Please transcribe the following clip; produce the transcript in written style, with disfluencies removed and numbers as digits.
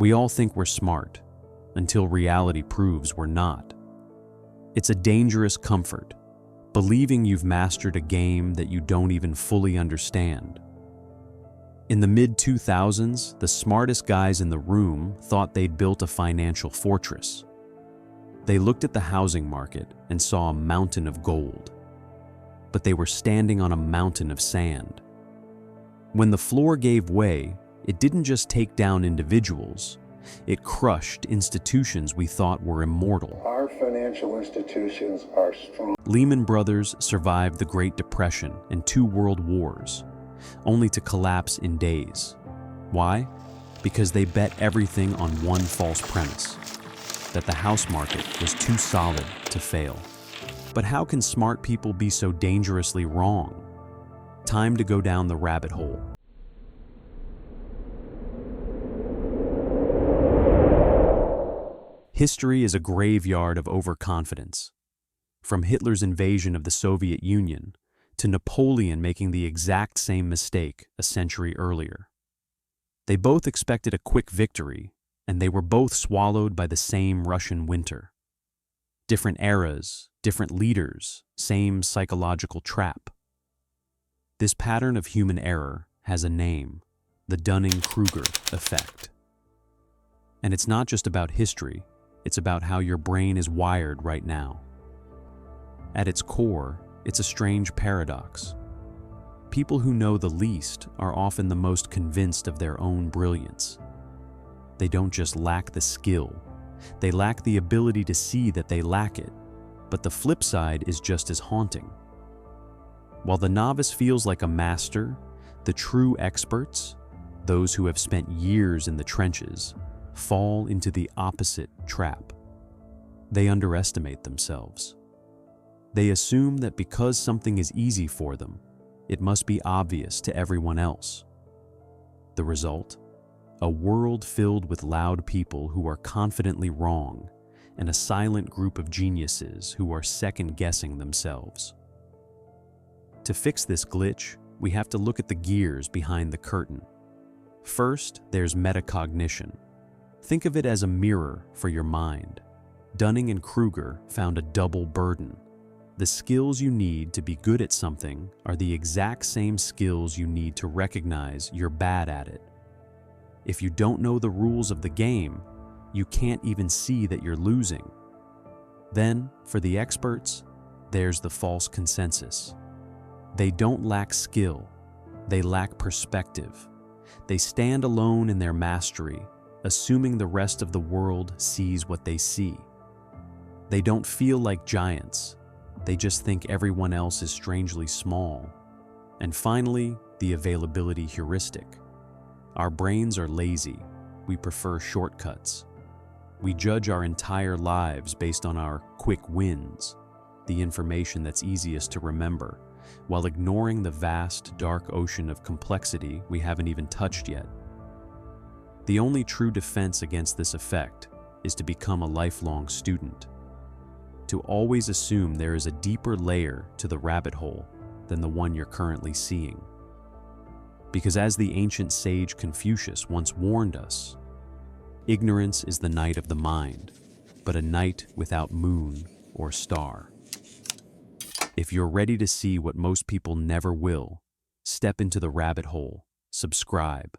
We all think we're smart, until reality proves we're not. It's a dangerous comfort, believing you've mastered a game that you don't even fully understand. In the mid-2000s, the smartest guys in the room thought they'd built a financial fortress. They looked at the housing market and saw a mountain of gold. But they were standing on a mountain of sand. When the floor gave way, it didn't just take down individuals, it crushed institutions we thought were immortal. Our financial institutions are strong. Lehman Brothers survived the Great Depression and 2 world wars, only to collapse in days. Why? Because they bet everything on one false premise, that the house market was too solid to fail. But how can smart people be so dangerously wrong? Time to go down the rabbit hole. History is a graveyard of overconfidence. From Hitler's invasion of the Soviet Union to Napoleon making the exact same mistake a century earlier. They both expected a quick victory, and they were both swallowed by the same Russian winter. Different eras, different leaders, same psychological trap. This pattern of human error has a name, the Dunning-Kruger Effect. And it's not just about history, it's about how your brain is wired right now. At its core, it's a strange paradox. People who know the least are often the most convinced of their own brilliance. They don't just lack the skill, they lack the ability to see that they lack it. But the flip side is just as haunting. While the novice feels like a master, the true experts, those who have spent years in the trenches, fall into the opposite trap. They underestimate themselves. They assume that because something is easy for them, it must be obvious to everyone else. The result? A world filled with loud people who are confidently wrong, and a silent group of geniuses who are second-guessing themselves. To fix this glitch, we have to look at the gears behind the curtain. First, there's metacognition. Think of it as a mirror for your mind. Dunning and Kruger found a double burden. The skills you need to be good at something are the exact same skills you need to recognize you're bad at it. If you don't know the rules of the game, you can't even see that you're losing. Then, for the experts, there's the false consensus. They don't lack skill, they lack perspective. They stand alone in their mastery, assuming the rest of the world sees what they see. They don't feel like giants, they just think everyone else is strangely small. And finally, the availability heuristic. Our brains are lazy, we prefer shortcuts. We judge our entire lives based on our quick wins, the information that's easiest to remember, while ignoring the vast, dark ocean of complexity we haven't even touched yet. The only true defense against this effect is to become a lifelong student, to always assume there is a deeper layer to the rabbit hole than the one you're currently seeing. Because as the ancient sage Confucius once warned us, ignorance is the night of the mind, but a night without moon or star. If you're ready to see what most people never will, step into the rabbit hole, subscribe,